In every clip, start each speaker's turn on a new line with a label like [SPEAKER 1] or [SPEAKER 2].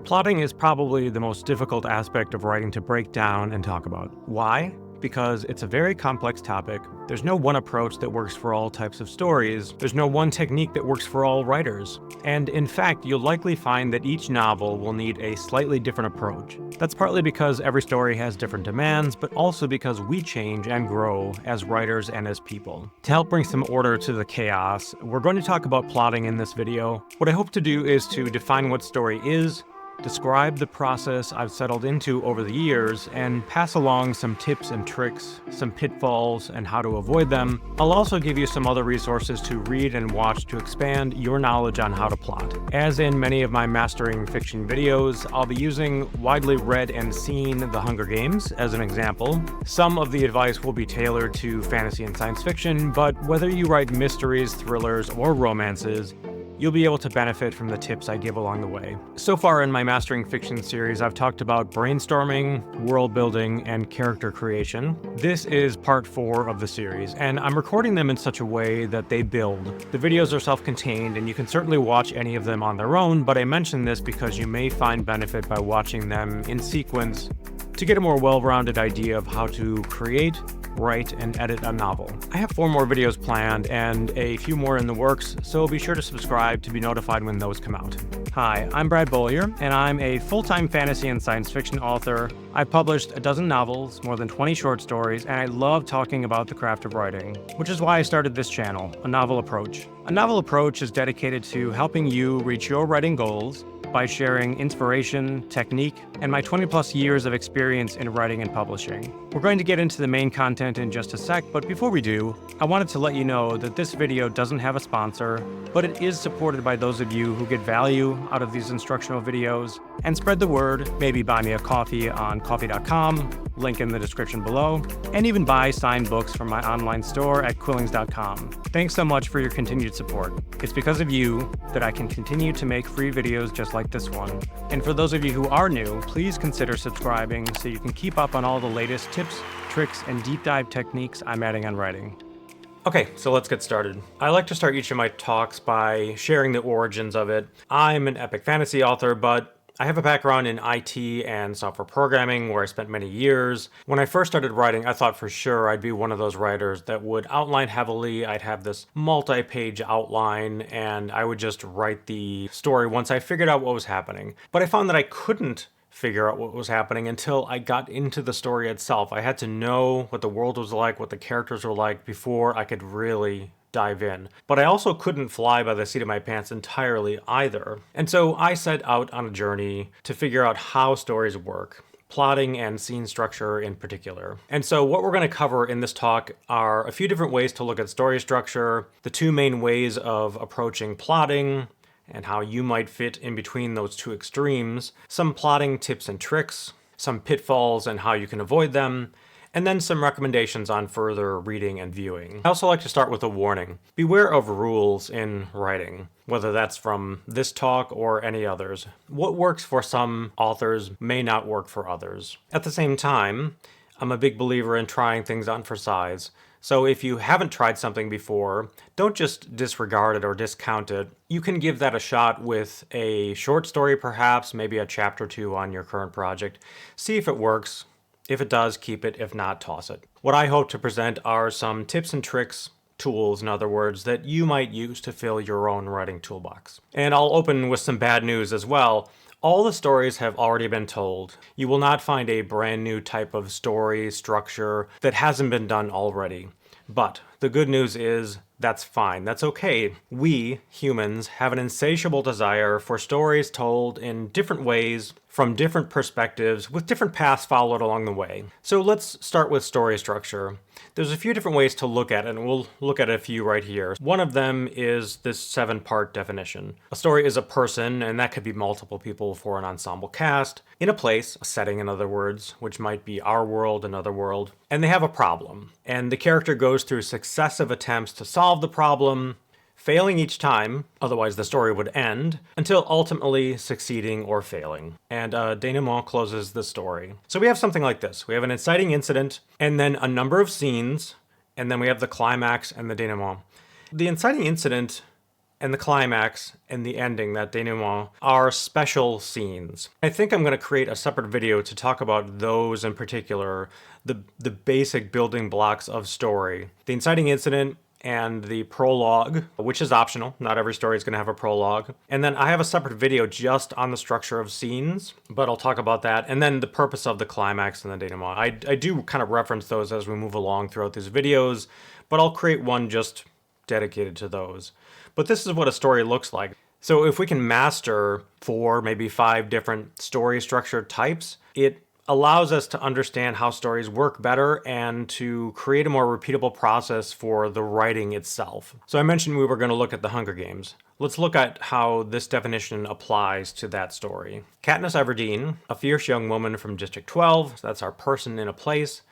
[SPEAKER 1] Plotting is probably the most difficult aspect of writing to break down and talk about. Why? Because it's a very complex topic. There's no one approach that works for all types of stories. There's no one technique that works for all writers. And in fact, you'll likely find that each novel will need a slightly different approach. That's partly because every story has different demands, but also because we change and grow as writers and as people. To help bring some order to the chaos, we're going to talk about plotting in this video. What I hope to do is to define what story is, describe the process I've settled into over the years, and pass along some tips and tricks, some pitfalls, and how to avoid them. I'll also give you some other resources to read and watch to expand your knowledge on how to plot. As in many of my mastering fiction videos, I'll be using widely read and seen The Hunger Games as an example. Some of the advice will be tailored to fantasy and science fiction, but whether you write mysteries, thrillers, or romances, you'll be able to benefit from the tips I give along the way. So far in my Mastering Fiction series, I've talked about brainstorming, world building, and character creation. This is part 4 of the series, and I'm recording them in such a way that they build. The videos are self-contained, and you can certainly watch any of them on their own, but I mention this because you may find benefit by watching them in sequence to get a more well-rounded idea of how to create, write, and edit a novel. I have 4 more videos planned and a few more in the works, so be sure to subscribe to be notified when those come out. Hi, I'm Brad Beaulieu, and I'm a full-time fantasy and science fiction author. I've published a dozen novels, more than 20 short stories, and I love talking about the craft of writing, which is why I started this channel, A Novel Approach. A Novel Approach is dedicated to helping you reach your writing goals by sharing inspiration, technique, and my 20+ years of experience in writing and publishing. We're going to get into the main content in just a sec, but before we do, I wanted to let you know that this video doesn't have a sponsor, but it is supported by those of you who get value out of these instructional videos, and spread the word, maybe buy me a coffee on coffee.com, link in the description below, and even buy signed books from my online store at quillings.com. Thanks so much for your continued support. It's because of you that I can continue to make free videos just like this one. And for those of you who are new, please consider subscribing so you can keep up on all the latest tips, tricks, and deep dive techniques I'm adding on writing. Okay, so let's get started. I like to start each of my talks by sharing the origins of it. I'm an epic fantasy author, but I have a background in IT and software programming where I spent many years. When I first started writing, I thought for sure I'd be one of those writers that would outline heavily. I'd have this multi-page outline and I would just write the story once I figured out what was happening. But I found that I couldn't figure out what was happening until I got into the story itself. I had to know what the world was like, what the characters were like before I could really dive in. But I also couldn't fly by the seat of my pants entirely either. And so I set out on a journey to figure out how stories work, plotting and scene structure in particular. And so what we're going to cover in this talk are a few different ways to look at story structure, the 2 main ways of approaching plotting, and how you might fit in between those 2 extremes, some plotting tips and tricks, some pitfalls and how you can avoid them, and then some recommendations on further reading and viewing. I also like to start with a warning. Beware of rules in writing, whether that's from this talk or any others. What works for some authors may not work for others. At the same time, I'm a big believer in trying things on for size. So if you haven't tried something before, don't just disregard it or discount it. You can give that a shot with a short story perhaps, maybe a chapter or 2 on your current project. See if it works. If it does, keep it. If not, toss it. What I hope to present are some tips and tricks, tools in other words, that you might use to fill your own writing toolbox. And I'll open with some bad news as well. All the stories have already been told. You will not find a brand new type of story structure that hasn't been done already. But the good news is that's fine. That's okay. We, humans, have an insatiable desire for stories told in different ways, from different perspectives, with different paths followed along the way. So let's start with story structure. There's a few different ways to look at it, and we'll look at a few right here. One of them is this 7-part definition. A story is a person, and that could be multiple people for an ensemble cast, in a place, a setting in other words, which might be our world, another world, and they have a problem. And the character goes through successive attempts to solve the problem, failing each time, otherwise the story would end, until ultimately succeeding or failing. And denouement closes the story. So we have something like this. We have an inciting incident, and then a number of scenes, and then we have the climax and the denouement. The inciting incident and the climax and the ending, that denouement, are special scenes. I think I'm going to create a separate video to talk about those in particular, the basic building blocks of story. The inciting incident and the prologue, which is optional. Not every story is going to have a prologue. And then I have a separate video just on the structure of scenes, but I'll talk about that. And then the purpose of the climax and the denouement. I do kind of reference those as we move along throughout these videos, but I'll create one just dedicated to those. But this is what a story looks like. So if we can master 4, maybe 5 different story structure types, it allows us to understand how stories work better and to create a more repeatable process for the writing itself. So I mentioned we were going to look at the Hunger Games. Let's look at how this definition applies to that story. Katniss Everdeen, a fierce young woman from District 12, that's our person in a place,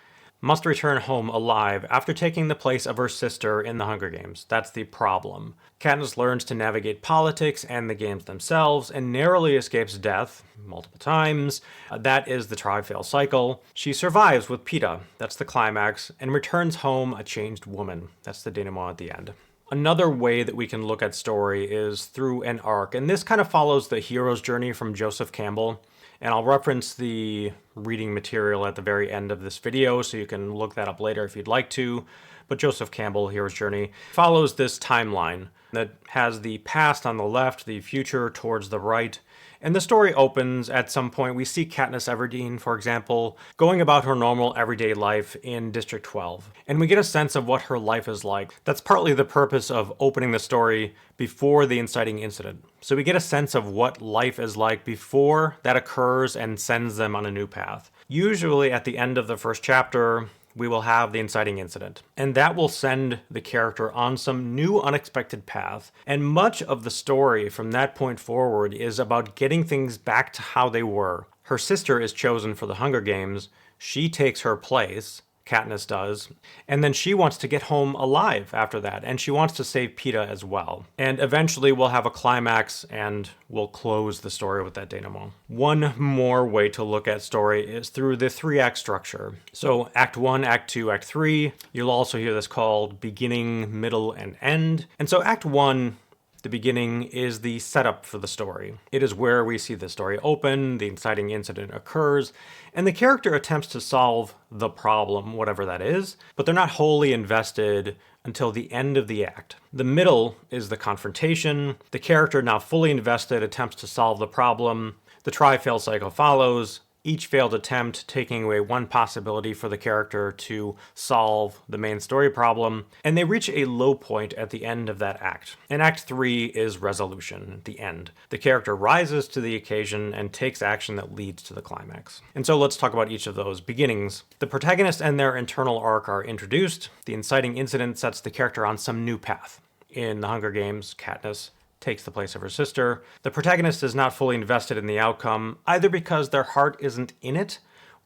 [SPEAKER 1] must return home alive after taking the place of her sister in the Hunger Games. That's the problem. Katniss learns to navigate politics and the games themselves and narrowly escapes death multiple times. That is the try-fail cycle. She survives with Peeta, that's the climax, and returns home a changed woman. That's the denouement at the end. Another way that we can look at story is through an arc, and this kind of follows the hero's journey from Joseph Campbell. And I'll reference the reading material at the very end of this video, so you can look that up later if you'd like to. But Joseph Campbell, Hero's Journey, follows this timeline that has the past on the left, the future towards the right. And the story opens at some point. We see Katniss Everdeen, for example, going about her normal everyday life in District 12. And we get a sense of what her life is like. That's partly the purpose of opening the story before the inciting incident. So we get a sense of what life is like before that occurs and sends them on a new path. Usually at the end of the first chapter, we will have the inciting incident, and that will send the character on some new unexpected path. And much of the story from that point forward is about getting things back to how they were. Her sister is chosen for the Hunger Games. She takes her place, Katniss does, and then she wants to get home alive after that, and she wants to save Peeta as well. And eventually we'll have a climax and we'll close the story with that denouement. One more way to look at story is through the 3-act structure. So Act 1, Act 2, Act 3, you'll also hear this called beginning, middle, and end. And so Act 1, the beginning, is the setup for the story. It is where we see the story open, the inciting incident occurs, and the character attempts to solve the problem, whatever that is, but they're not wholly invested until the end of the act. The middle is the confrontation. The character, now fully invested, attempts to solve the problem. The try-fail cycle follows, each failed attempt taking away one possibility for the character to solve the main story problem, and they reach a low point at the end of that act. And Act 3 is resolution, the end. The character rises to the occasion and takes action that leads to the climax. And so let's talk about each of those beginnings. The protagonist and their internal arc are introduced. The inciting incident sets the character on some new path. In The Hunger Games, Katniss takes the place of her sister. The protagonist is not fully invested in the outcome, either because their heart isn't in it,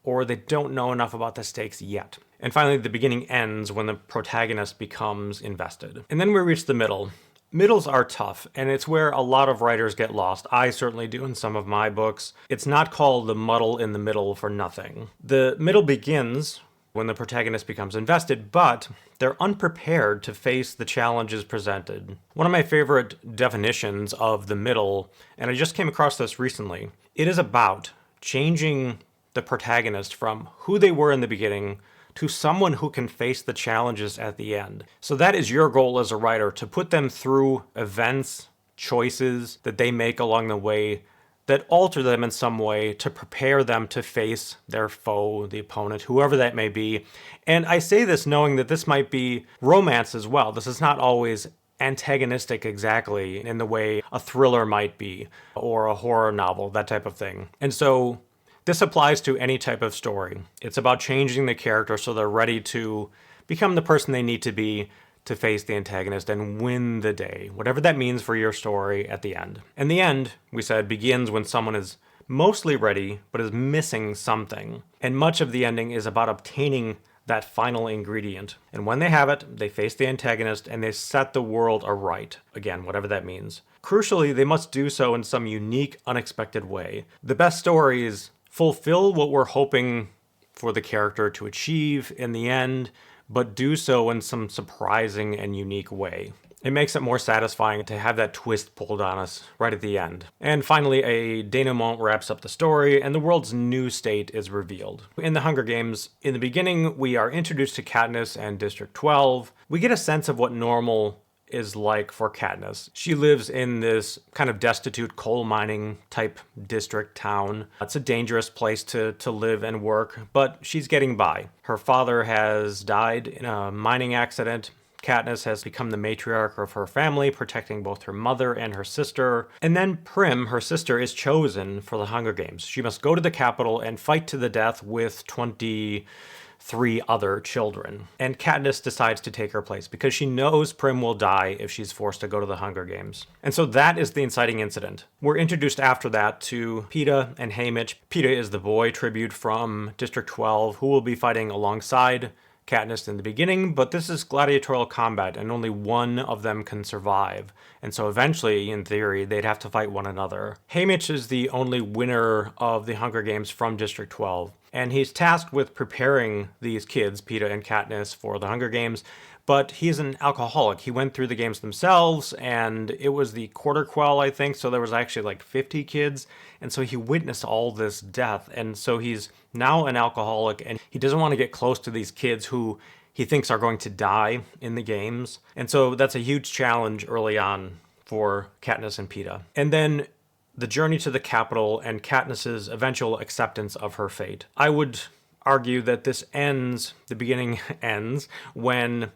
[SPEAKER 1] or they don't know enough about the stakes yet. And finally, the beginning ends when the protagonist becomes invested. And then we reach the middle. Middles are tough, and it's where a lot of writers get lost. I certainly do in some of my books. It's not called the muddle in the middle for nothing. The middle begins when the protagonist becomes invested, but they're unprepared to face the challenges presented. One of my favorite definitions of the middle, and I just came across this recently, it is about changing the protagonist from who they were in the beginning to someone who can face the challenges at the end. So that is your goal as a writer, to put them through events, choices that they make along the way that alter them in some way to prepare them to face their foe, the opponent, whoever that may be. And I say this knowing that this might be romance as well. This is not always antagonistic exactly in the way a thriller might be, or a horror novel, that type of thing. And so this applies to any type of story. It's about changing the character so they're ready to become the person they need to be to face the antagonist and win the day, whatever that means for your story at the end. And the end, we said, begins when someone is mostly ready, but is missing something. And much of the ending is about obtaining that final ingredient. And when they have it, they face the antagonist and they set the world aright. Again, whatever that means. Crucially, they must do so in some unique, unexpected way. The best stories fulfill what we're hoping for the character to achieve in the end, but do so in some surprising and unique way. It makes it more satisfying to have that twist pulled on us right at the end. And finally, a denouement wraps up the story, and the world's new state is revealed. In the Hunger Games, in the beginning, we are introduced to Katniss and District 12. We get a sense of what normal is like for Katniss. She lives in this kind of destitute coal mining type district town. It's a dangerous place to live and work, but she's getting by. Her father has died in a mining accident. Katniss has become the matriarch of her family, protecting both her mother and her sister. And then Prim, her sister, is chosen for the Hunger Games. She must go to the capital and fight to the death with 23 other children. And Katniss decides to take her place because she knows Prim will die if she's forced to go to the Hunger Games. And so that is the inciting incident. We're introduced after that to Peeta and Haymitch. Peeta is the boy tribute from District 12 who will be fighting alongside Katniss in the beginning, but this is gladiatorial combat and only one of them can survive. And so eventually, in theory, they'd have to fight one another. Haymitch is the only winner of the Hunger Games from District 12, and he's tasked with preparing these kids, Peeta and Katniss, for the Hunger Games, but he's an alcoholic. He went through the games themselves, and it was the quarter quell, I think, so there was actually like 50 kids, and so he witnessed all this death, and so he's now an alcoholic, and he doesn't want to get close to these kids who he thinks are going to die in the games, and so that's a huge challenge early on for Katniss and Peeta. And then the journey to the capital and Katniss's eventual acceptance of her fate. I would argue that this ends, the beginning ends, when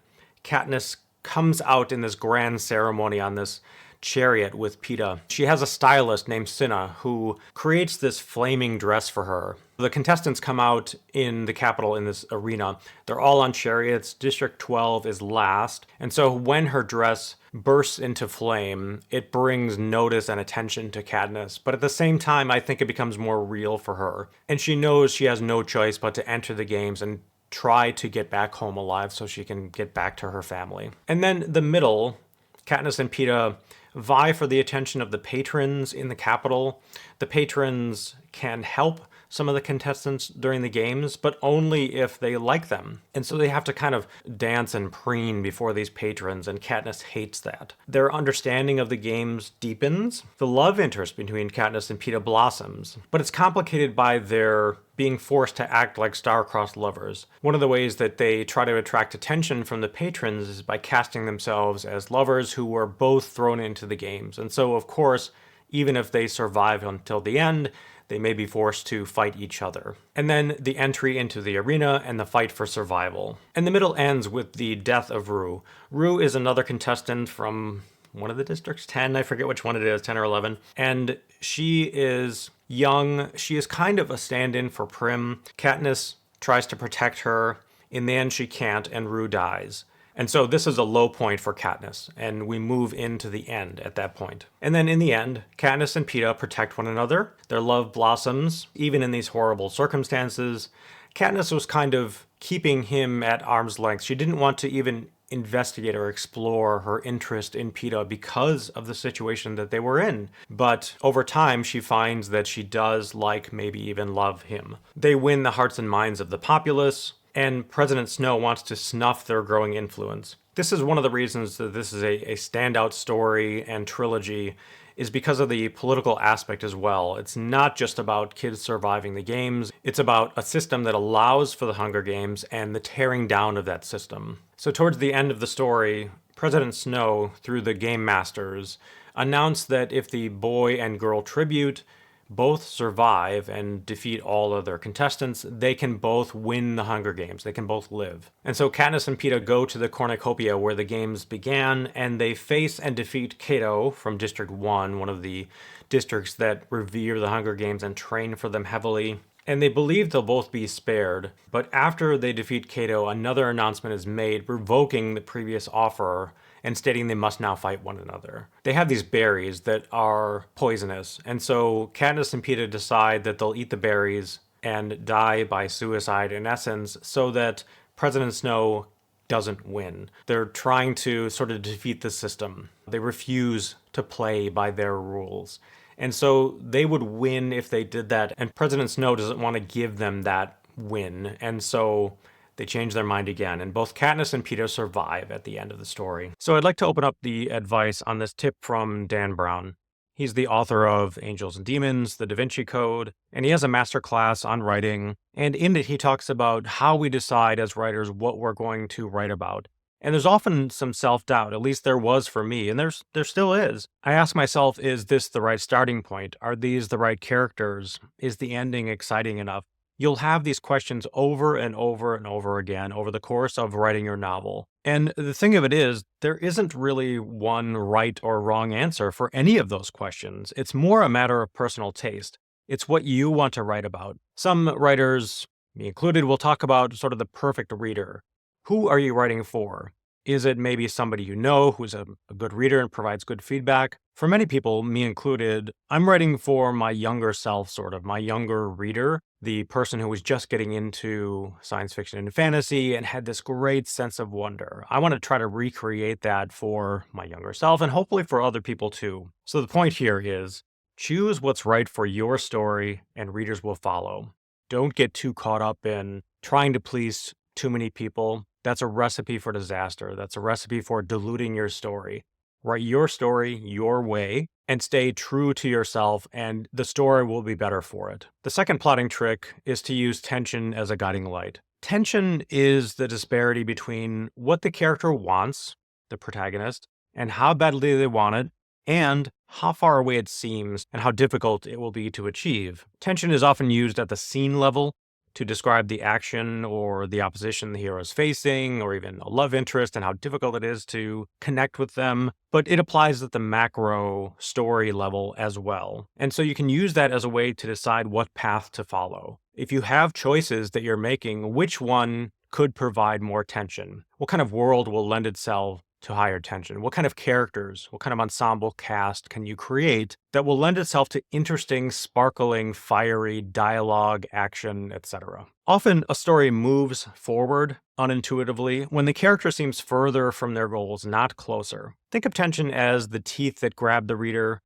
[SPEAKER 1] Katniss comes out in this grand ceremony on this chariot with Peeta. She has a stylist named Cinna who creates this flaming dress for her. The contestants come out in the capital in this arena. They're all on chariots. District 12 is last. And so when her dress bursts into flame, it brings notice and attention to Katniss. But at the same time, I think it becomes more real for her. And she knows she has no choice but to enter the games and try to get back home alive so she can get back to her family. And then the middle, Katniss and Peeta vie for the attention of the patrons in the capital. The patrons can help some of the contestants during the games, but only if they like them. And so they have to kind of dance and preen before these patrons, and Katniss hates that. Their understanding of the games deepens. The love interest between Katniss and Peeta blossoms, but it's complicated by their being forced to act like star-crossed lovers. One of the ways that they try to attract attention from the patrons is by casting themselves as lovers who were both thrown into the games. And so, of course, even if they survive until the end, they may be forced to fight each other. And then the entry into the arena and the fight for survival. And the middle ends with the death of Rue. Rue is another contestant from one of the districts, 10, I forget which one it is, 10 or 11. And she is young. She is kind of a stand-in for Prim. Katniss tries to protect her. In the end, she can't, and Rue dies. And so this is a low point for Katniss, and we move into the end at that point. And then in the end, Katniss and Peeta protect one another. Their love blossoms, even in these horrible circumstances. Katniss was kind of keeping him at arm's length. She didn't want to even investigate or explore her interest in Peeta because of the situation that they were in. But over time, she finds that she does like, maybe even love him. They win the hearts and minds of the populace, and President Snow wants to snuff their growing influence. This is one of the reasons that this is a standout story and trilogy, is because of the political aspect as well. It's not just about kids surviving the games, it's about a system that allows for the Hunger Games and the tearing down of that system. So towards the end of the story, President Snow, through the Game Masters, announced that if the boy and girl tribute both survive and defeat all other contestants, they can both win the Hunger Games. They can both live. And so Katniss and Peeta go to the cornucopia where the games began, and they face and defeat Cato from District 1, one of the districts that revere the Hunger Games and train for them heavily. And they believe they'll both be spared, but after they defeat Cato, another announcement is made revoking the previous offer and stating they must now fight one another. They have these berries that are poisonous, and so Katniss and Peeta decide that they'll eat the berries and die by suicide in essence so that President Snow doesn't win. They're trying to sort of defeat the system. They refuse to play by their rules. And so they would win if they did that, and President Snow doesn't want to give them that win, and so they change their mind again, and both Katniss and Peeta survive at the end of the story. So I'd like to open up the advice on this tip from Dan Brown. He's the author of Angels and Demons, The Da Vinci Code, and he has a masterclass on writing, and in it he talks about how we decide as writers what we're going to write about. And there's often some self-doubt, at least there was for me, and there still is. I ask myself, is this the right starting point? Are these the right characters? Is the ending exciting enough? You'll have these questions over and over and over again over the course of writing your novel. And the thing of it is, there isn't really one right or wrong answer for any of those questions. It's more a matter of personal taste. It's what you want to write about. Some writers, me included, will talk about sort of the perfect reader. Who are you writing for? Is it maybe somebody you know who's a good reader and provides good feedback? For many people, me included, I'm writing for my younger self, sort of, my younger reader, the person who was just getting into science fiction and fantasy and had this great sense of wonder. I want to try to recreate that for my younger self and hopefully for other people too. So the point here is, choose what's right for your story and readers will follow. Don't get too caught up in trying to please too many people. That's a recipe for disaster. That's a recipe for diluting your story. Write your story your way and stay true to yourself, and the story will be better for it. The second plotting trick is to use tension as a guiding light. Tension is the disparity between what the character wants, the protagonist, and how badly they want it, and how far away it seems and how difficult it will be to achieve. Tension is often used at the scene level to describe the action or the opposition the hero is facing, or even a love interest and how difficult it is to connect with them, but it applies at the macro story level as well. And so you can use that as a way to decide what path to follow. If you have choices that you're making, which one could provide more tension? What kind of world will lend itself to higher tension? What kind of characters, what kind of ensemble cast can you create that will lend itself to interesting, sparkling, fiery dialogue, action, etc.? Often a story moves forward unintuitively when the character seems further from their goals, not closer. Think of tension as the teeth that grab the reader,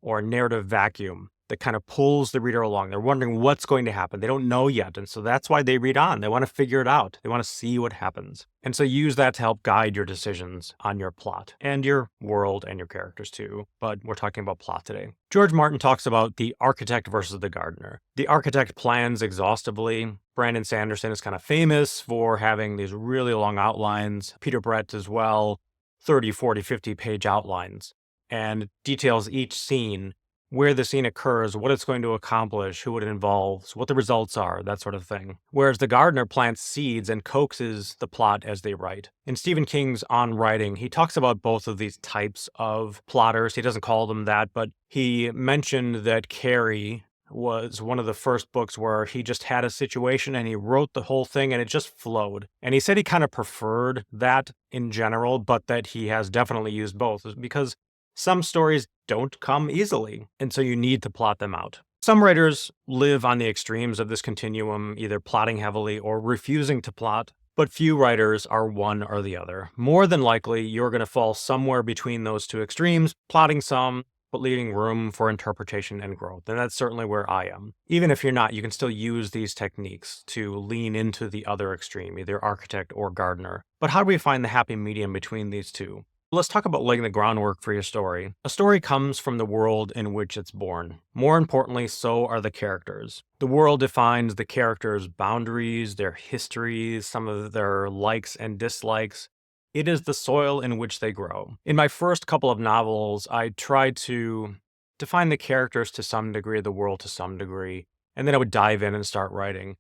[SPEAKER 1] or a narrative vacuum that kind of pulls the reader along. They're wondering what's going to happen. They don't know yet, and so that's why they read on. They want to figure it out. They want to see what happens. And so use that to help guide your decisions on your plot, and your world, and your characters too. But we're talking about plot today. George Martin talks about the architect versus the gardener. The architect plans exhaustively. Brandon Sanderson is kind of famous for having these really long outlines. Peter Brett as well, 30, 40, 50-page outlines, and details each scene, where the scene occurs, what it's going to accomplish, who it involves, what the results are, that sort of thing. Whereas the gardener plants seeds and coaxes the plot as they write. In Stephen King's On Writing, he talks about both of these types of plotters. He doesn't call them that, but he mentioned that Carrie was one of the first books where he just had a situation and he wrote the whole thing and it just flowed. And he said he kind of preferred that in general, but that he has definitely used both because some stories don't come easily, and so you need to plot them out. Some writers live on the extremes of this continuum, either plotting heavily or refusing to plot, but few writers are one or the other. More than likely, you're going to fall somewhere between those two extremes, plotting some, but leaving room for interpretation and growth, and that's certainly where I am. Even if you're not, you can still use these techniques to lean into the other extreme, either architect or gardener. But how do we find the happy medium between these two? Let's talk about laying the groundwork for your story. A story comes from the world in which it's born. More importantly, so are the characters. The world defines the characters' boundaries, their histories, some of their likes and dislikes. It is the soil in which they grow. In my first couple of novels, I tried to define the characters to some degree, the world to some degree, and then I would dive in and start writing.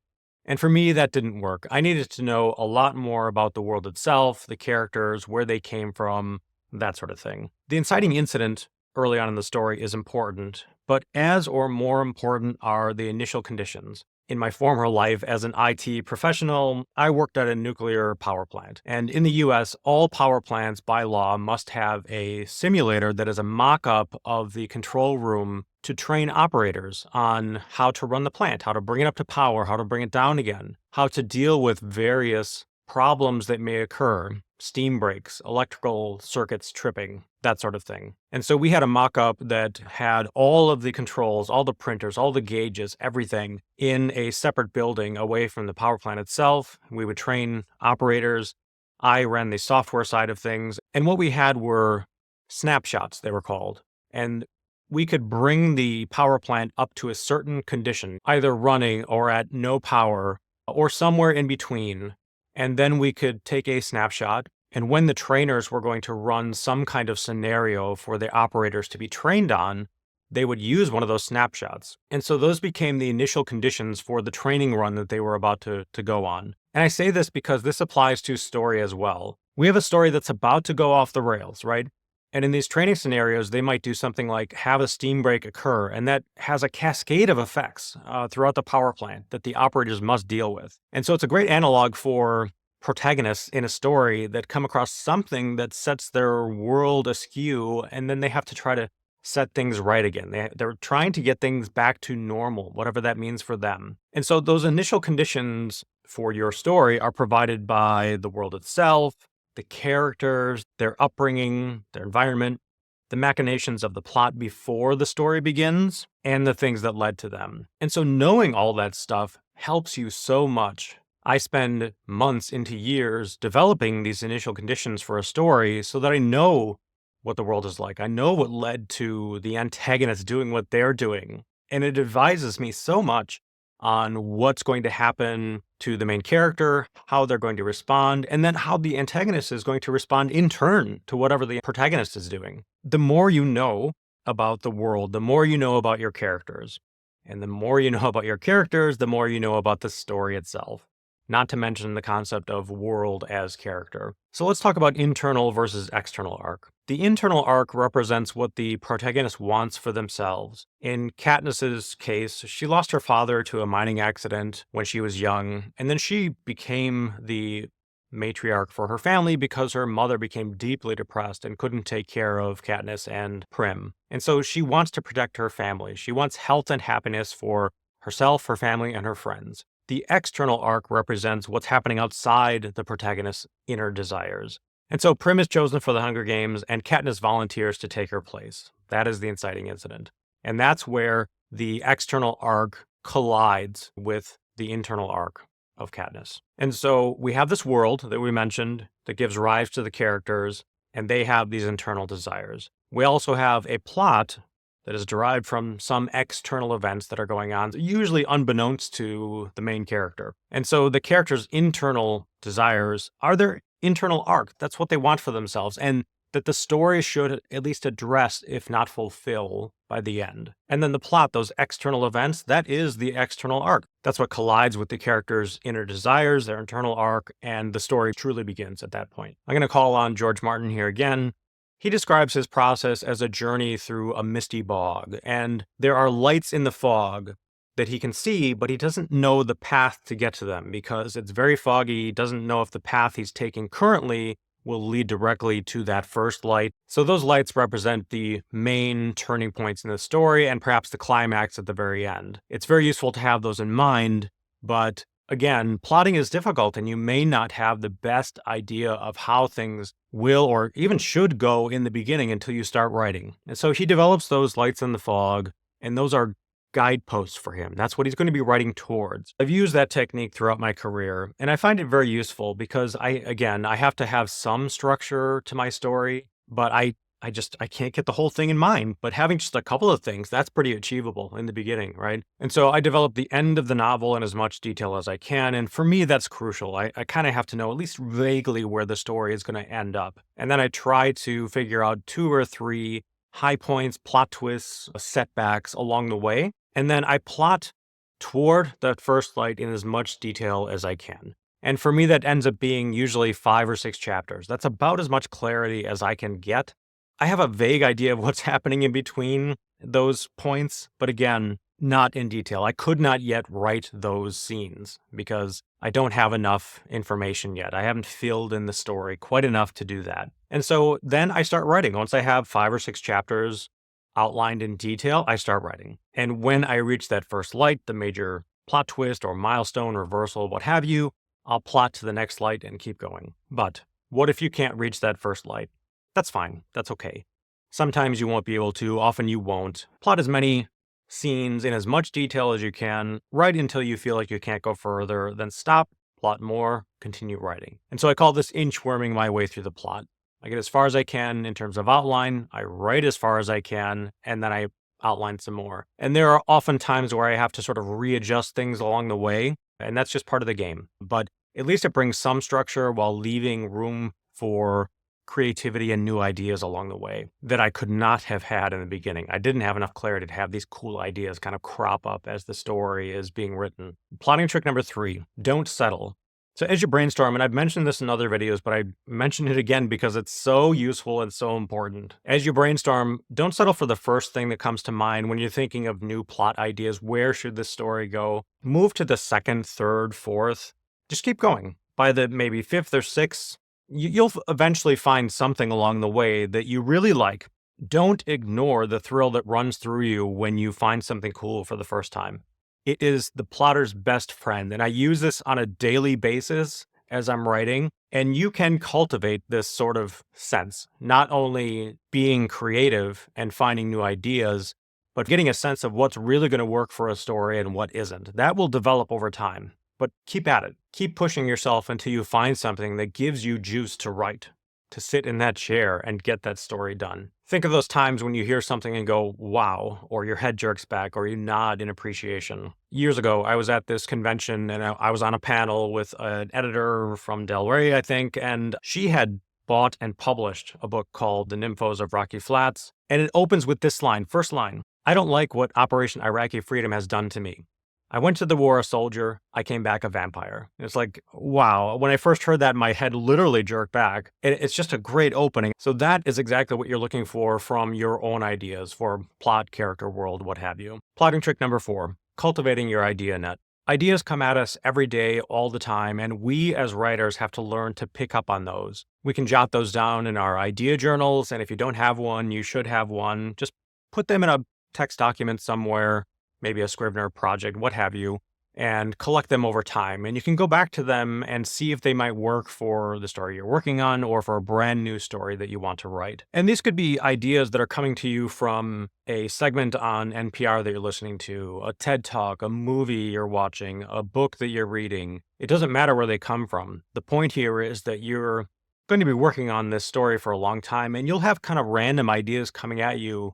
[SPEAKER 1] And for me, that didn't work. I needed to know a lot more about the world itself, the characters, where they came from, that sort of thing. The inciting incident early on in the story is important, but as or more important are the initial conditions. In my former life as an IT professional, I worked at a nuclear power plant. And in the US, all power plants by law must have a simulator that is a mock-up of the control room to train operators on how to run the plant, how to bring it up to power, how to bring it down again, how to deal with various problems that may occur. steam breaks, electrical circuits tripping, that sort of thing. And so we had a mock-up that had all of the controls, all the printers, all the gauges, everything in a separate building away from the power plant itself. We would train operators. I ran the software side of things. And what we had were snapshots, they were called. And we could bring the power plant up to a certain condition, either running or at no power or somewhere in between. And then we could take a snapshot. And when the trainers were going to run some kind of scenario for the operators to be trained on, they would use one of those snapshots. And so those became the initial conditions for the training run that they were about to go on. And I say this because this applies to story as well. We have a story that's about to go off the rails, right? And in these training scenarios, they might do something like have a steam break occur, and that has a cascade of effects throughout the power plant that the operators must deal with. And so it's a great analog for protagonists in a story that come across something that sets their world askew, and then they have to try to set things right again. They're trying to get things back to normal, whatever that means for them. And so those initial conditions for your story are provided by the world itself, the characters, their upbringing, their environment, the machinations of the plot before the story begins, and the things that led to them. And so knowing all that stuff helps you so much. I spend months into years developing these initial conditions for a story so that I know what the world is like. I know what led to the antagonists doing what they're doing. And it advises me so much on what's going to happen to the main character, how they're going to respond, and then how the antagonist is going to respond in turn to whatever the protagonist is doing. The more you know about the world, the more you know about your characters. And the more you know about your characters, the more you know about the story itself. Not to mention the concept of world as character. So let's talk about internal versus external arc. The internal arc represents what the protagonist wants for themselves. In Katniss's case, she lost her father to a mining accident when she was young, and then she became the matriarch for her family because her mother became deeply depressed and couldn't take care of Katniss and Prim. And so she wants to protect her family. She wants health and happiness for herself, her family, and her friends. The external arc represents what's happening outside the protagonist's inner desires. And so Prim is chosen for the Hunger Games, and Katniss volunteers to take her place. That is the inciting incident. And that's where the external arc collides with the internal arc of Katniss. And so we have this world that we mentioned that gives rise to the characters, and they have these internal desires. We also have a plot that is derived from some external events that are going on, usually unbeknownst to the main character. And so the character's internal desires are their internal arc. That's what they want for themselves, and that the story should at least address, if not fulfill, by the end. And then the plot, those external events, that is the external arc. That's what collides with the character's inner desires, their internal arc, and the story truly begins at that point. I'm going to call on George Martin here again. He describes his process as a journey through a misty bog, and there are lights in the fog that he can see, but he doesn't know the path to get to them because it's very foggy. He doesn't know if the path he's taking currently will lead directly to that first light. So those lights represent the main turning points in the story and perhaps the climax at the very end. It's very useful to have those in mind, but again, plotting is difficult and you may not have the best idea of how things will or even should go in the beginning until you start writing. And so he develops those lights in the fog, and those are guideposts for him. That's what he's going to be writing towards. I've used that technique throughout my career, and I find it very useful because I have to have some structure to my story, but I can't get the whole thing in mind. But having just a couple of things, that's pretty achievable in the beginning, right? And so I develop the end of the novel in as much detail as I can. And for me, that's crucial. I kind of have to know at least vaguely where the story is going to end up. And then I try to figure out 2 or 3 high points, plot twists, setbacks along the way. And then I plot toward that first light in as much detail as I can. And for me, that ends up being usually 5 or 6 chapters. That's about as much clarity as I can get. I have a vague idea of what's happening in between those points, but again, not in detail. I could not yet write those scenes because I don't have enough information yet. I haven't filled in the story quite enough to do that. And so then I start writing. Once I have 5 or 6 chapters outlined in detail, I start writing. And when I reach that first light, the major plot twist or milestone, reversal, what have you, I'll plot to the next light and keep going. But What if you can't reach that first light? That's fine. That's okay. Sometimes you won't be able to, often you won't. Plot as many scenes in as much detail as you can, right until you feel like you can't go further, then stop, plot more, continue writing. And so I call this inchworming my way through the plot. I get as far as I can in terms of outline, I write as far as I can, and then I outline some more. And there are often times where I have to sort of readjust things along the way, and that's just part of the game. But at least it brings some structure while leaving room for creativity and new ideas along the way that I could not have had in the beginning. I didn't have enough clarity to have these cool ideas kind of crop up as the story is being written. Plotting trick number 3, don't settle. So as you brainstorm, and I've mentioned this in other videos, but I mention it again because it's so useful and so important. As you brainstorm, don't settle for the first thing that comes to mind when you're thinking of new plot ideas. Where should this story go? Move to the second, third, fourth. Just keep going. By the maybe fifth or sixth, you'll eventually find something along the way that you really like. Don't ignore the thrill that runs through you when you find something cool for the first time. It is the plotter's best friend, and I use this on a daily basis as I'm writing, and you can cultivate this sort of sense, not only being creative and finding new ideas, but getting a sense of what's really going to work for a story and what isn't. That will develop over time. But keep at it. Keep pushing yourself until you find something that gives you juice to write, to sit in that chair and get that story done. Think of those times when you hear something and go, wow, or your head jerks back, or you nod in appreciation. Years ago, I was at this convention and I was on a panel with an editor from Del Rey, I think, and she had bought and published a book called The Nymphos of Rocky Flats. And it opens with this line, first line, I don't like what Operation Iraqi Freedom has done to me. I went to the war a soldier, I came back a vampire. It's like, wow. When I first heard that, my head literally jerked back. It's just a great opening. So that is exactly what you're looking for from your own ideas for plot, character, world, what have you. Plotting trick number 4, cultivating your idea net. Ideas come at us every day, all the time, and we as writers have to learn to pick up on those. We can jot those down in our idea journals, and if you don't have one, you should have one. Just put them in a text document somewhere, maybe a Scrivener project, what have you, and collect them over time. And you can go back to them and see if they might work for the story you're working on or for a brand new story that you want to write. And these could be ideas that are coming to you from a segment on NPR that you're listening to, a TED Talk, a movie you're watching, a book that you're reading. It doesn't matter where they come from. The point here is that you're going to be working on this story for a long time, and you'll have kind of random ideas coming at you.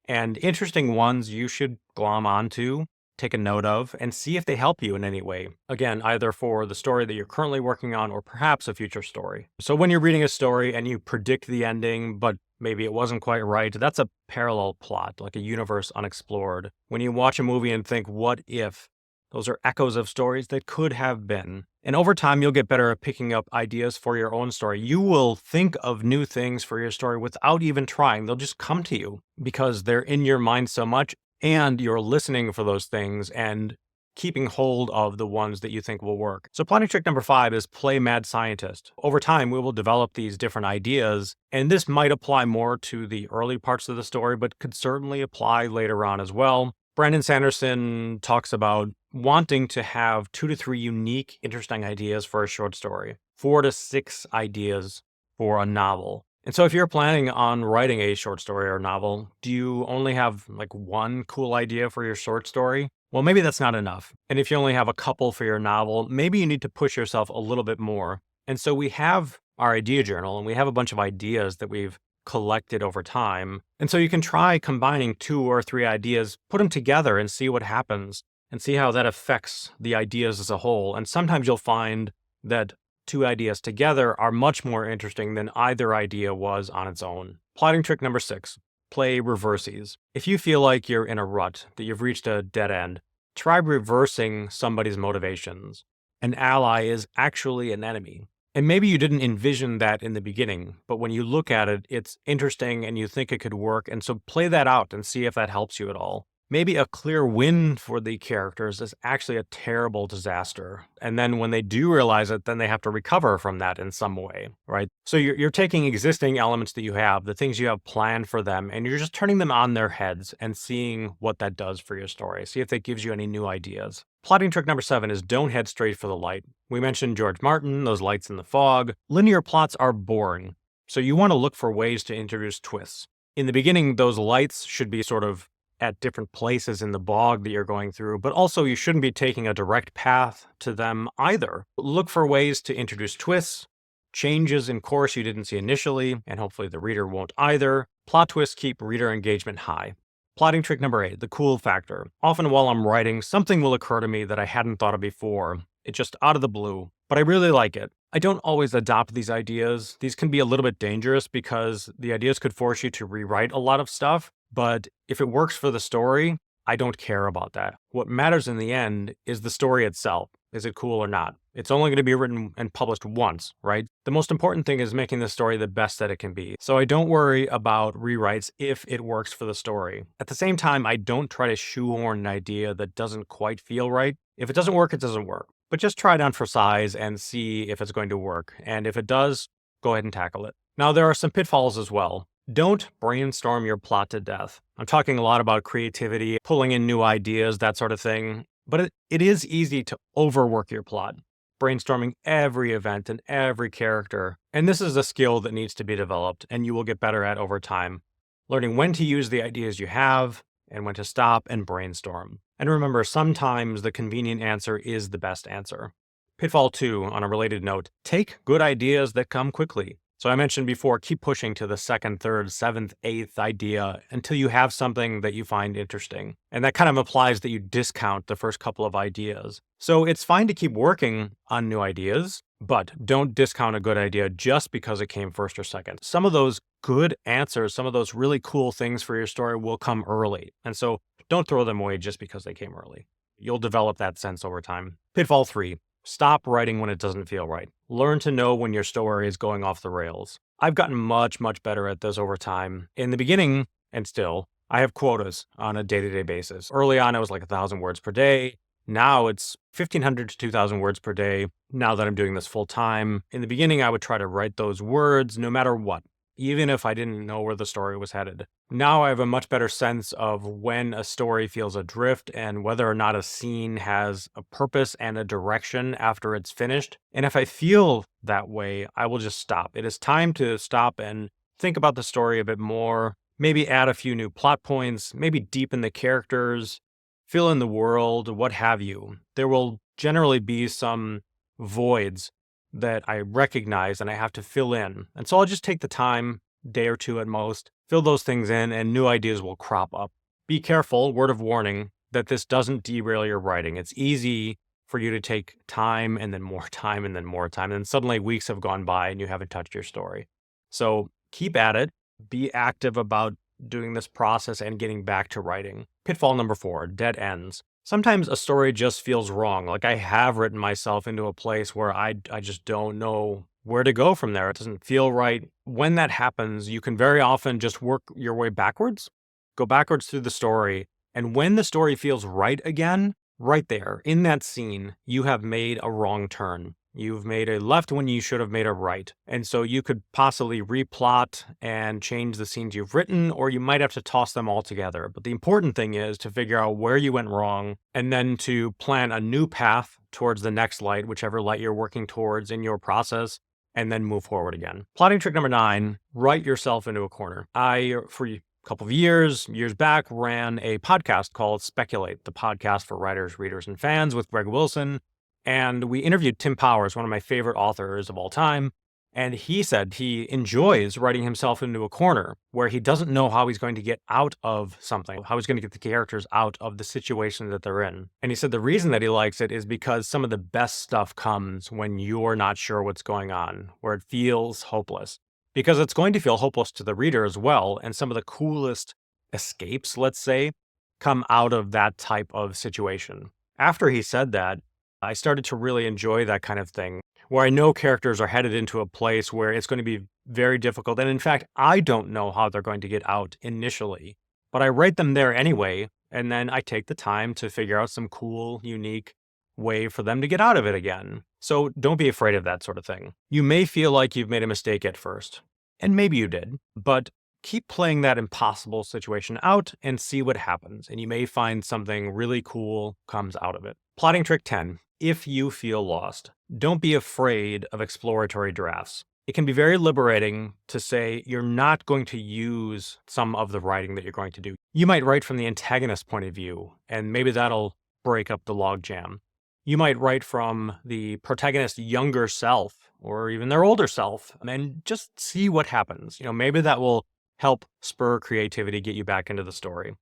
[SPEAKER 1] And interesting ones you should glom onto, take a note of, and see if they help you in any way. Again, either for the story that you're currently working on or perhaps a future story. So when you're reading a story and you predict the ending, but maybe it wasn't quite right, that's a parallel plot, like a universe unexplored. When you watch a movie and think, what if? Those are echoes of stories that could have been. And over time, you'll get better at picking up ideas for your own story. You will think of new things for your story without even trying. They'll just come to you because they're in your mind so much, and you're listening for those things and keeping hold of the ones that you think will work. So plotting trick number 5 is play mad scientist. Over time, we will develop these different ideas, and this might apply more to the early parts of the story, but could certainly apply later on as well. Brandon Sanderson talks about wanting to have 2 to 3 unique, interesting ideas for a short story, 4 to 6 ideas for a novel. And so if you're planning on writing a short story or novel, do you only have like one cool idea for your short story? Well, maybe that's not enough. And if you only have a couple for your novel, maybe you need to push yourself a little bit more. And so we have our idea journal, and we have a bunch of ideas that we've collected over time. And so you can try combining 2 or 3 ideas, put them together and see what happens, and see how that affects the ideas as a whole. And sometimes you'll find that 2 ideas together are much more interesting than either idea was on its own. Plotting trick number 6, play reverses. If you feel like you're in a rut, that you've reached a dead end, try reversing somebody's motivations. An ally is actually an enemy. And maybe you didn't envision that in the beginning, but when you look at it, it's interesting and you think it could work. And so play that out and see if that helps you at all. Maybe a clear win for the characters is actually a terrible disaster. And then when they do realize it, then they have to recover from that in some way, right? So you're taking existing elements that you have, the things you have planned for them, and you're just turning them on their heads and seeing what that does for your story. See if that gives you any new ideas. Plotting trick number 7 is don't head straight for the light. We mentioned George Martin, those lights in the fog. Linear plots are boring, so you want to look for ways to introduce twists. In the beginning, those lights should be sort of at different places in the bog that you're going through, but also you shouldn't be taking a direct path to them either. Look for ways to introduce twists, changes in course you didn't see initially, and hopefully the reader won't either. Plot twists keep reader engagement high. Plotting trick number 8, the cool factor. Often while I'm writing, something will occur to me that I hadn't thought of before. It's just out of the blue, but I really like it. I don't always adopt these ideas. These can be a little bit dangerous because the ideas could force you to rewrite a lot of stuff. But if it works for the story, I don't care about that. What matters in the end is the story itself. Is it cool or not? It's only going to be written and published once, right? The most important thing is making the story the best that it can be. So I don't worry about rewrites if it works for the story. At the same time, I don't try to shoehorn an idea that doesn't quite feel right. If it doesn't work, it doesn't work. But just try it on for size and see if it's going to work. And if it does, go ahead and tackle it. Now, there are some pitfalls as well. Don't brainstorm your plot to death. I'm talking a lot about creativity, pulling in new ideas, that sort of thing. But it is easy to overwork your plot, brainstorming every event and every character. And this is a skill that needs to be developed, and you will get better at over time. Learning when to use the ideas you have and when to stop and brainstorm. And remember, sometimes the convenient answer is the best answer. Pitfall 2, on a related note, take good ideas that come quickly. So I mentioned before, keep pushing to the 2nd, 3rd, 7th, 8th idea until you have something that you find interesting. And that kind of implies that you discount the first couple of ideas. So it's fine to keep working on new ideas, but don't discount a good idea just because it came first or second. Some of those good answers, some of those really cool things for your story will come early. And so don't throw them away just because they came early. You'll develop that sense over time. Pitfall 3. Stop writing when it doesn't feel right. Learn to know when your story is going off the rails. I've gotten much better at this over time. In the beginning, and still, I have quotas on a day-to-day basis. Early on, it was like 1,000 words per day. Now it's 1,500 to 2,000 words per day. Now that I'm doing this full time. In the beginning, I would try to write those words no matter what, even if I didn't know where the story was headed. Now I have a much better sense of when a story feels adrift and whether or not a scene has a purpose and a direction after it's finished. And if I feel that way, I will just stop. It is time to stop and think about the story a bit more, maybe add a few new plot points, maybe deepen the characters, fill in the world, what have you. There will generally be some voids that I recognize and I have to fill in. And so I'll just take the time, day or two at most, fill those things in, and new ideas will crop up. Be careful, word of warning, that this doesn't derail your writing. It's easy for you to take time and then more time and then more time, and suddenly weeks have gone by and you haven't touched your story. So keep at it. Be active about doing this process and getting back to writing. Pitfall number 4, dead ends. Sometimes a story just feels wrong. Like I have written myself into a place where I just don't know where to go from there. It doesn't feel right. When that happens, you can very often just work your way backwards, go backwards through the story. And when the story feels right again, right there in that scene, you have made a wrong turn. You've made a left when you should have made a right. And so you could possibly replot and change the scenes you've written, or you might have to toss them all together. But the important thing is to figure out where you went wrong and then to plan a new path towards the next light, whichever light you're working towards in your process, and then move forward again. Plotting trick number 9, write yourself into a corner. For a couple of years back, ran a podcast called Speculate, the podcast for writers, readers, and fans with Greg Wilson. And we interviewed Tim Powers, one of my favorite authors of all time. And he said he enjoys writing himself into a corner where he doesn't know how he's going to get out of something, how he's going to get the characters out of the situation that they're in. And he said the reason that he likes it is because some of the best stuff comes when you're not sure what's going on, where it feels hopeless. Because it's going to feel hopeless to the reader as well. And some of the coolest escapes, let's say, come out of that type of situation. After he said that, I started to really enjoy that kind of thing, where I know characters are headed into a place where it's going to be very difficult. And in fact, I don't know how they're going to get out initially, but I write them there anyway, And then I take the time to figure out some cool, unique way for them to get out of it again. So don't be afraid of that sort of thing. You may feel like you've made a mistake at first, and maybe you did, but keep playing that impossible situation out and see what happens. And you may find something really cool comes out of it. Plotting trick 10. If you feel lost, don't be afraid of exploratory drafts. It can be very liberating to say you're not going to use some of the writing that you're going to do. You might write from the antagonist's point of view, and maybe that'll break up the logjam. You might write from the protagonist's younger self or even their older self and just see what happens. Maybe that will help spur creativity, get you back into the story.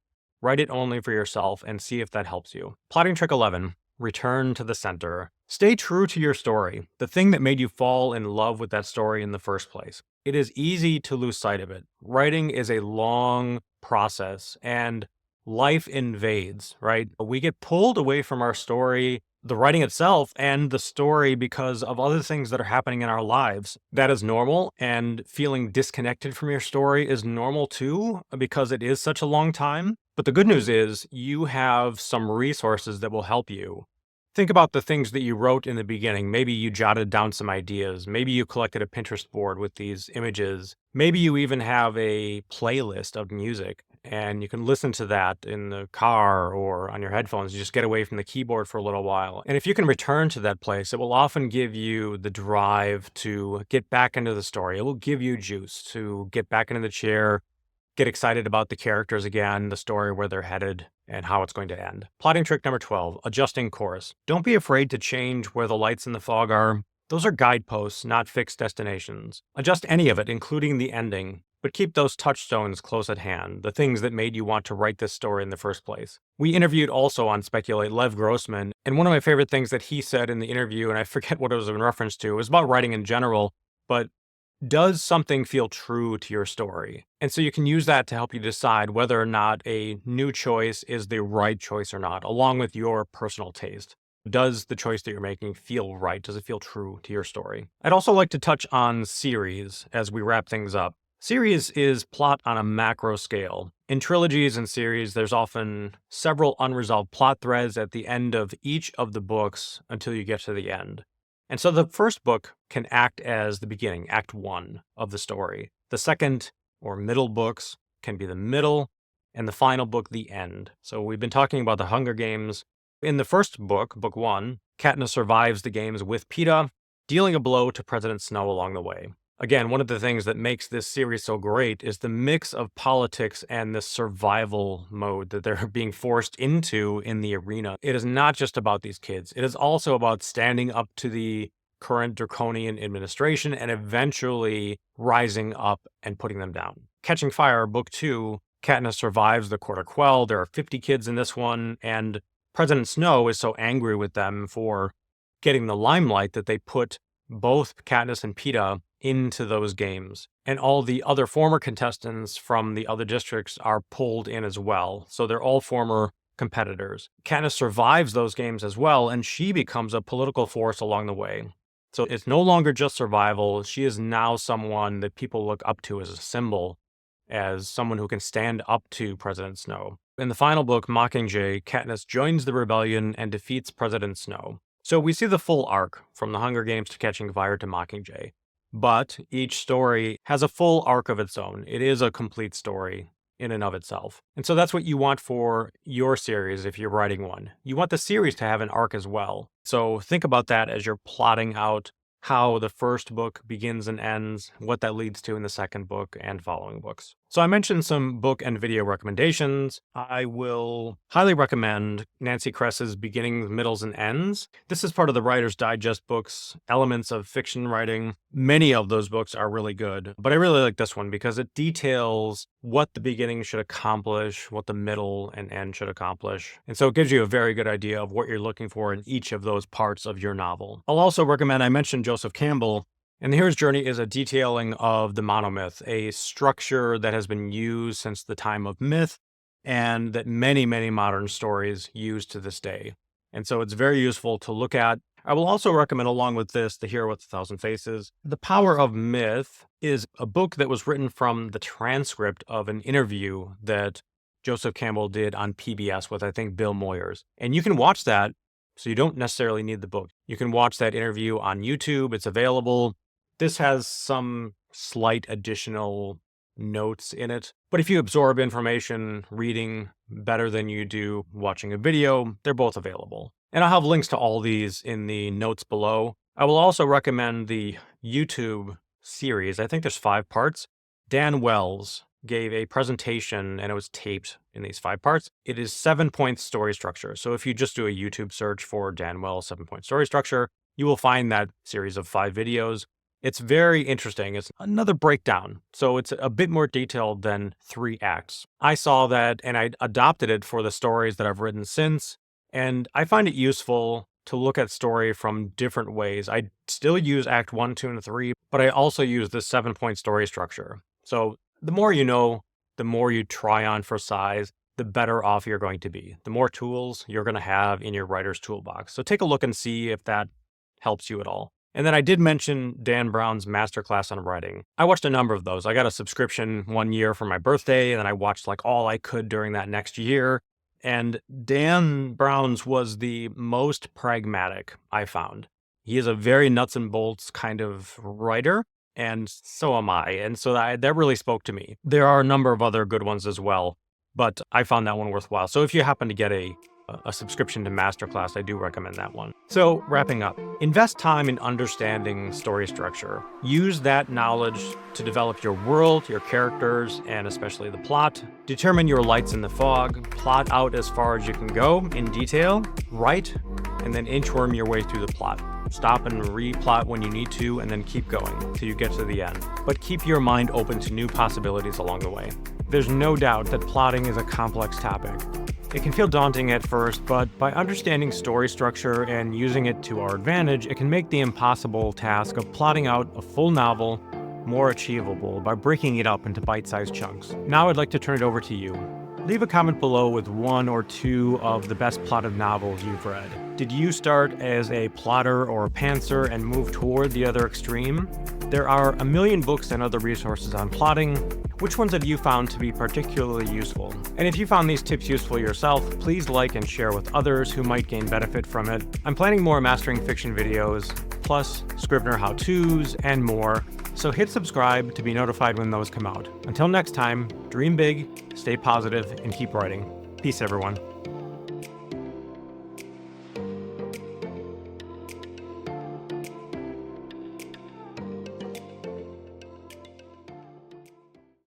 [SPEAKER 1] Write it only for yourself and see if that helps you. Plotting trick 11. Return to the center. Stay true to your story, the thing that made you fall in love with that story in the first place. It is easy to lose sight of it. Writing is a long process and life invades, right? We get pulled away from our story, the writing itself, and the story because of other things that are happening in our lives. That is normal, and feeling disconnected from your story is normal too, because it is such a long time. But the good news is you have some resources that will help you. Think about the things that you wrote in the beginning. Maybe you jotted down some ideas. Maybe you collected a Pinterest board with these images. Maybe you even have a playlist of music and you can listen to that in the car or on your headphones. You just get away from the keyboard for a little while. And if you can return to that place, it will often give you the drive to get back into the story. It will give you juice to get back into the chair, get excited about the characters again, the story, where they're headed, and how it's going to end. Plotting trick number 12, adjusting course. Don't be afraid to change where the lights in the fog are. Those are guideposts, not fixed destinations. Adjust any of it, including the ending, but keep those touchstones close at hand, the things that made you want to write this story in the first place. We interviewed also on Speculate Lev Grossman, and one of my favorite things that he said in the interview, and I forget what it was in reference to, it was about writing in general, but does something feel true to your story? And so you can use that to help you decide whether or not a new choice is the right choice or not, along with your personal taste. Does the choice that you're making feel right? Does it feel true to your story? I'd also like to touch on series as we wrap things up. Series is plot on a macro scale. In trilogies and series, there's often several unresolved plot threads at the end of each of the books until you get to the end. And so the first book can act as the beginning, act 1 of the story. The second or middle books can be the middle, and the final book, the end. So we've been talking about the Hunger Games. In the first book, book 1, Katniss survives the games with Peeta, dealing a blow to President Snow along the way. Again, one of the things that makes this series so great is the mix of politics and the survival mode that they're being forced into in the arena. It is not just about these kids. It is also about standing up to the current draconian administration and eventually rising up and putting them down. Catching Fire, book 2, Katniss survives the Quarter Quell. There are 50 kids in this one, and President Snow is so angry with them for getting the limelight that they put both Katniss and Peeta into those games. And all the other former contestants from the other districts are pulled in as well. So they're all former competitors. Katniss survives those games as well, and she becomes a political force along the way. So it's no longer just survival. She is now someone that people look up to as a symbol, as someone who can stand up to President Snow. In the final book, Mockingjay, Katniss joins the rebellion and defeats President Snow. So we see the full arc from the Hunger Games to Catching Fire to Mockingjay. But each story has a full arc of its own. It is a complete story in and of itself. And so that's what you want for your series if you're writing one. You want the series to have an arc as well. So think about that as you're plotting out how the first book begins and ends, what that leads to in the second book and following books. So I mentioned some book and video recommendations. I will highly recommend Nancy Kress's Beginnings, Middles, and Ends. This is part of the Writer's Digest books, Elements of Fiction Writing. Many of those books are really good, but I really like this one because it details what the beginning should accomplish, what the middle and end should accomplish. And so it gives you a very good idea of what you're looking for in each of those parts of your novel. I'll also recommend, I mentioned Joseph Campbell, and The Hero's Journey is a detailing of the monomyth, a structure that has been used since the time of myth and that many, many modern stories use to this day. And so it's very useful to look at. I will also recommend, along with this, The Hero with a Thousand Faces. The Power of Myth is a book that was written from the transcript of an interview that Joseph Campbell did on PBS with, I think, Bill Moyers. And you can watch that, so you don't necessarily need the book. You can watch that interview on YouTube. It's available. This has some slight additional notes in it. But if you absorb information reading better than you do watching a video, they're both available. And I'll have links to all these in the notes below. I will also recommend the YouTube series. I think there's 5 parts. Dan Wells gave a presentation and it was taped in these 5 parts. It is 7-point story structure. So if you just do a YouTube search for Dan Wells 7-point story structure, you will find that series of 5 videos. It's very interesting. It's another breakdown. So it's a bit more detailed than 3 acts. I saw that and I adopted it for the stories that I've written since. And I find it useful to look at story from different ways. I still use Act 1, 2, and 3, but I also use this 7-point story structure. So the more you know, the more you try on for size, the better off you're going to be. The more tools you're going to have in your writer's toolbox. So take a look and see if that helps you at all. And then I did mention Dan Brown's masterclass on writing. I watched a number of those. I got a subscription one year for my birthday, and then I watched like all I could during that next year. And Dan Brown's was the most pragmatic I found. He is a very nuts and bolts kind of writer, and so am I. And so that really spoke to me. There are a number of other good ones as well, but I found that one worthwhile. So if you happen to get a subscription to Masterclass, I do recommend that one. So wrapping up, invest time in understanding story structure. Use that knowledge to develop your world, your characters, and especially the plot. Determine your lights in the fog. Plot out as far as you can go in detail. Write, and then inchworm your way through the plot. Stop and replot when you need to, and then keep going till you get to the end. But keep your mind open to new possibilities along the way. There's no doubt that plotting is a complex topic. It can feel daunting at first, but by understanding story structure and using it to our advantage, it can make the impossible task of plotting out a full novel more achievable by breaking it up into bite-sized chunks. Now I'd like to turn it over to you. Leave a comment below with 1 or 2 of the best plotted novels you've read. Did you start as a plotter or a pantser and move toward the other extreme? There are a million books and other resources on plotting. Which ones have you found to be particularly useful? And if you found these tips useful yourself, please like and share with others who might gain benefit from it. I'm planning more mastering fiction videos, plus Scrivener how-tos, and more. So hit subscribe to be notified when those come out. Until next time, dream big, stay positive, and keep writing. Peace, everyone.